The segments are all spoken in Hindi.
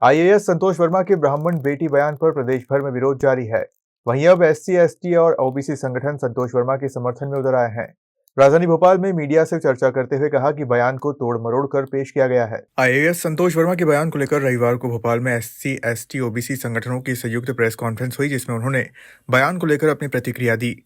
आईएएस संतोष वर्मा के ब्राह्मण बेटी बयान पर प्रदेश भर में विरोध जारी है। वहीं अब एससी, एसटी और ओबीसी संगठन संतोष वर्मा के समर्थन में उतर आए हैं। राजधानी भोपाल में मीडिया से चर्चा करते हुए कहा कि बयान को तोड़ मरोड़ कर पेश किया गया है। आईएएस संतोष वर्मा के बयान को लेकर रविवार को भोपाल में एससी, एसटी, ओबीसी संगठनों की संयुक्त प्रेस कॉन्फ्रेंस हुई, जिसमें उन्होंने बयान को लेकर अपनी प्रतिक्रिया दी।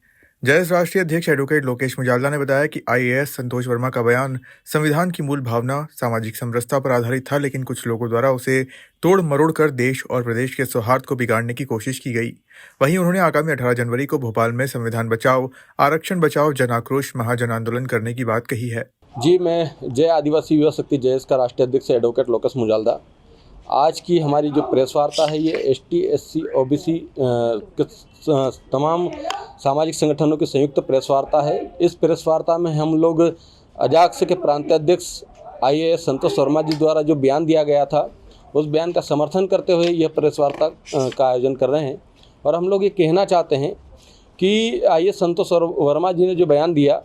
जयस राष्ट्रीय अध्यक्ष एडवोकेट लोकेश मुजाल्दा ने बताया कि आईएएस संतोष वर्मा का बयान संविधान की मूल भावना सामाजिक समरसता पर आधारित था, लेकिन कुछ लोगों द्वारा उसे तोड़ मरोड़ कर देश और प्रदेश के सौहार्द को बिगाड़ने की कोशिश की गई। वहीं उन्होंने आगामी 18 जनवरी को भोपाल में संविधान बचाओ, आरक्षण बचाओ जन आक्रोश महाजन आंदोलन करने की बात कही है। जी, मैं जय आदिवासी युवा शक्ति जयस का राष्ट्रीय अध्यक्ष एडवोकेट लोकेश मुजाल्दा। आज की हमारी जो प्रेस वार्ता है ये एसटी, एससी, ओबीसी के तमाम सामाजिक संगठनों की संयुक्त प्रेस वार्ता है। इस प्रेस वार्ता में हम लोग अजाक्स के प्रांताध्यक्ष आईएएस संतोष वर्मा जी द्वारा जो बयान दिया गया था उस बयान का समर्थन करते हुए यह प्रेस वार्ता का आयोजन कर रहे हैं। और हम लोग ये कहना चाहते हैं कि आईएएस संतोष वर्मा जी ने जो बयान दिया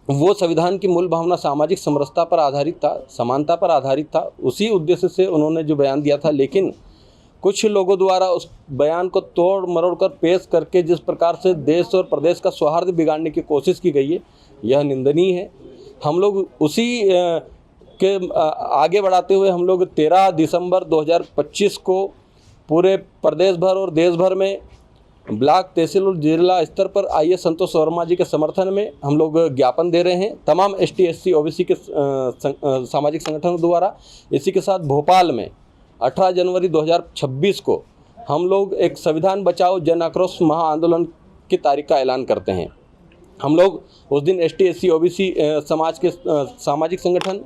वो संविधान की मूल भावना सामाजिक समरसता पर आधारित था, समानता पर आधारित था। उसी उद्देश्य से उन्होंने जो बयान दिया था, लेकिन कुछ लोगों द्वारा उस बयान को तोड़ मरोड़ कर पेश करके जिस प्रकार से देश और प्रदेश का सौहार्द बिगाड़ने की कोशिश की गई है, यह निंदनीय है। हम लोग उसी के आगे बढ़ाते हुए हम लोग 13 दिसंबर 2025 को पूरे प्रदेश भर और देश भर में ब्लॉक, तहसील और जिला स्तर पर आईएएस संतोष वर्मा जी के समर्थन में हम लोग ज्ञापन दे रहे हैं तमाम एसटी, एससी, ओबीसी के सामाजिक संगठनों द्वारा। इसी के साथ भोपाल में 18 जनवरी 2026 को हम लोग एक संविधान बचाओ जन आक्रोश महा आंदोलन की तारीख का ऐलान करते हैं। हम लोग उस दिन एसटी, एससी, ओबीसी समाज के सामाजिक संगठन,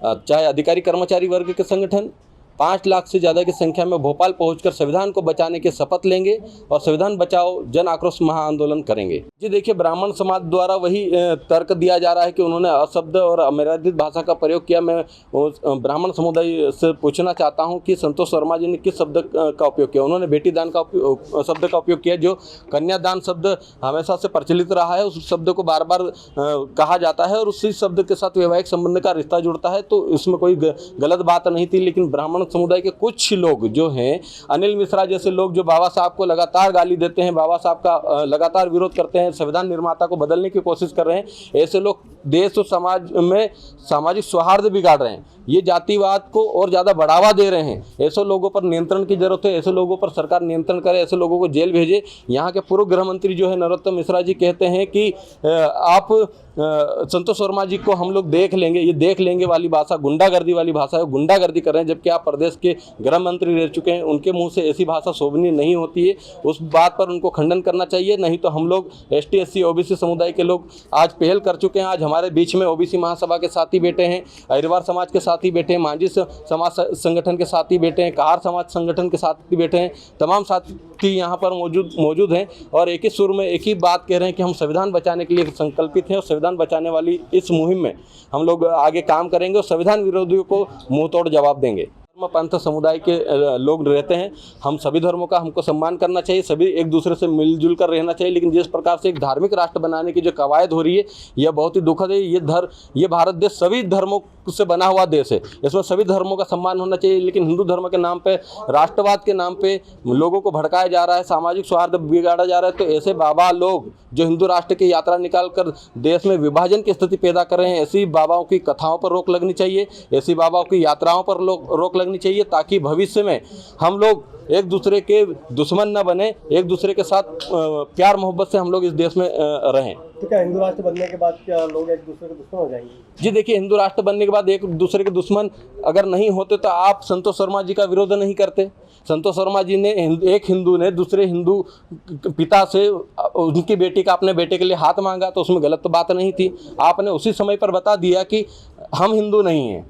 चाहे अधिकारी कर्मचारी वर्ग के संगठन 5 लाख से ज़्यादा की संख्या में भोपाल पहुंचकर संविधान को बचाने के शपथ लेंगे और संविधान बचाओ जन आक्रोश महा आंदोलन करेंगे। जी देखिए, ब्राह्मण समाज द्वारा वही तर्क दिया जा रहा है कि उन्होंने अशब्द और अमर्यादित भाषा का प्रयोग किया। मैं ब्राह्मण समुदाय से पूछना चाहता हूं कि संतोष वर्मा जी ने किस शब्द का उपयोग किया। उन्होंने बेटी दान का शब्द का उपयोग किया, जो कन्यादान शब्द हमेशा से प्रचलित रहा है। उस शब्द को बार बार कहा जाता है और उसी शब्द के साथ वैवाहिक संबंध का रिश्ता जुड़ता है, तो इसमें कोई गलत बात नहीं थी। लेकिन ब्राह्मण समुदाय के कुछ लोग जो हैं, अनिल मिश्रा जैसे लोग जो बाबा साहब को लगातार गाली देते हैं, बाबा साहब का लगातार विरोध करते हैं, संविधान निर्माता को बदलने की कोशिश कर रहे हैं, ऐसे लोग देश और समाज में सामाजिक सौहार्द बिगाड़ रहे हैं, ये जातिवाद को और ज़्यादा बढ़ावा दे रहे हैं। ऐसे लोगों पर नियंत्रण की जरूरत है, ऐसे लोगों पर सरकार नियंत्रण करे, ऐसे लोगों को जेल भेजे। यहाँ के पूर्व गृह मंत्री जो है नरोत्तम मिश्रा जी कहते हैं कि आप संतोष वर्मा जी को हम लोग देख लेंगे। ये देख लेंगे वाली भाषा गुंडागर्दी वाली भाषा है, गुंडागर्दी कर रहे हैं, जबकि आप प्रदेश के गृह मंत्री रह चुके हैं। उनके मुंह से ऐसी भाषा शोभनीय नहीं होती है। उस बात पर उनको खंडन करना चाहिए, नहीं तो हम लोग एसटी, एससी, ओबीसी समुदाय के लोग आज पहल कर चुके हैं। आज हमारे बीच में ओबीसी महासभा के साथी बैठे हैं, अहिरवार समाज के साथी बैठे हैं, मांझी समाज संगठन के साथी बैठे हैं, कहार समाज संगठन के साथी बैठे हैं, तमाम साथी यहाँ पर मौजूद हैं और एक ही सुर में एक ही बात कह रहे हैं कि हम संविधान बचाने के लिए संकल्पित हैं और संविधान बचाने वाली इस मुहिम में हम लोग आगे काम करेंगे और संविधान विरोधियों को मुंह तोड़ जवाब देंगे। पंथ समुदाय के लोग रहते हैं, हम सभी धर्मों का हमको सम्मान करना चाहिए, सभी एक दूसरे से मिलजुल कर रहना चाहिए। लेकिन जिस प्रकार से एक धार्मिक राष्ट्र बनाने की जो कवायद हो रही है, यह बहुत ही दुखद है। ये भारत देश सभी धर्मों से बना हुआ देश है, इसमें सभी धर्मों का सम्मान होना चाहिए। लेकिन हिंदू धर्म के नाम पे, राष्ट्रवाद के नाम पे लोगों को भड़काया जा रहा है, सामाजिक सौहार्द बिगाड़ा जा रहा है। तो ऐसे बाबा लोग जो हिंदू राष्ट्र की यात्रा निकाल कर देश में विभाजन की स्थिति पैदा कर रहे हैं, ऐसी बाबाओं की कथाओं पर रोक लगनी चाहिए, ऐसी बाबाओं की यात्राओं पर रोक लगनी चाहिए, ताकि भविष्य में हम लोग एक दूसरे के दुश्मन न बने, एक दूसरे के साथ प्यार मोहब्बत से हम लोग इस देश में रहें। तो क्या हिंदू राष्ट्र बनने के बाद क्या लोग एक दूसरे के दुश्मन हो जाएंगे? जी देखिए, हिंदू राष्ट्र बनने के बाद एक दूसरे के दुश्मन अगर नहीं होते तो आप संतोष वर्मा जी का विरोध नहीं करते। संतोष वर्मा जी ने, एक हिंदू ने दूसरे हिंदू पिता से उनकी बेटी का अपने बेटे के लिए हाथ मांगा, तो उसमें गलत तो बात नहीं थी। आपने उसी समय पर बता दिया कि हम हिंदू नहीं हैं,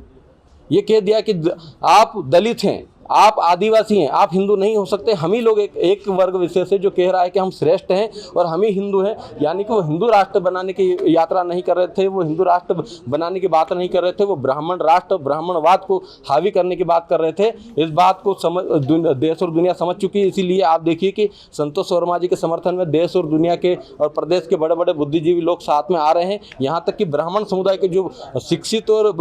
ये कह दिया कि आप दलित हैं, आप आदिवासी हैं, आप हिंदू नहीं हो सकते। हम ही लोग एक वर्ग विशेष है जो कह रहा है कि हम श्रेष्ठ हैं और हम ही हिंदू हैं। यानी कि वो हिंदू राष्ट्र बनाने की यात्रा नहीं कर रहे थे, वो हिंदू राष्ट्र बनाने की बात नहीं कर रहे थे, वो ब्राह्मण राष्ट्र, ब्राह्मणवाद को हावी करने की बात कर रहे थे। इस बात को देश और दुनिया समझ चुकी है। इसीलिए आप देखिए कि संतोष वर्मा जी के समर्थन में देश और दुनिया के और प्रदेश के बड़े बड़े बुद्धिजीवी लोग साथ में आ रहे हैं। यहाँ तक कि ब्राह्मण समुदाय के जो शिक्षित और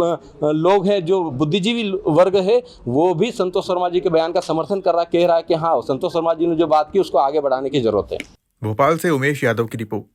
लोग हैं, जो बुद्धिजीवी वर्ग है, वो भी संतोष वर्मा जी के बयान का समर्थन कर रहा, कह रहा है कि हाँ, संतोष वर्मा जी ने जो बात की उसको आगे बढ़ाने की जरूरत है। भोपाल से उमेश यादव की रिपोर्ट।